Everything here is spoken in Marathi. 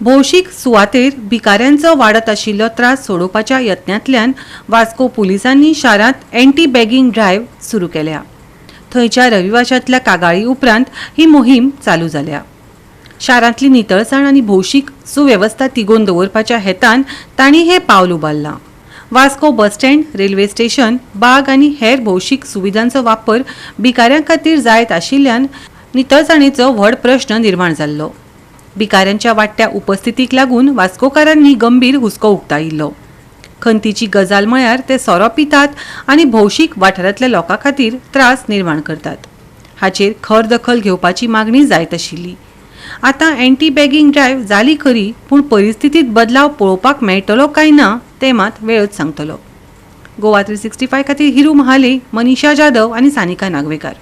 भौशीक सुवातेर भिकाऱ्यांचो वाडत आशिल्लो त्रास सोडोवपाच्या यत्नांतल्यान वास्को पुलिसांनी शारांत एंटी बॅगिंग ड्रायव्ह सुरू केल्या। थंयच्या रविवाराच्या कागाळी उपरांत ही मोहीम चालू जाल्या। शारांतली नितळसाण आनी भौशीक सुवेवस्था तिगोवन दवरपाच्या हेतान तांणी हें पावल उबारलां। Vasco bus stand, railway station, बाग आनी हेर भौशीक सुविधांचो वापर भिकाऱ्यां खातीर जायत आशिल्ल्यान नितळसाणीचो व्हड प्रश्न निर्माण जाल्लो। भिकाऱ्यांच्या वाडट्या उपस्थितीक लागून वास्कोकारांनी गंभीर हुस्को उक्तायिल्लो। खंतीची गजाल म्हळ्यार ते सोरो पितात आनी भौशीक वाठारांतल्या लोकां खातीर त्रास निर्माण करतात। हाचेर खर दखल घेवपाची मागणी जायत आशिल्ली। आतां एंटी बॅगिंग ड्रायव्ह जाली खरी, पूण परिस्थितीत बदलाव पळोवपाक मेळटलो काय ना ते मात वेळच सांगतलो। गोवा 365 खातीर हिरू महाले, मनीषा जाधव आनी सानिका नागवेकार।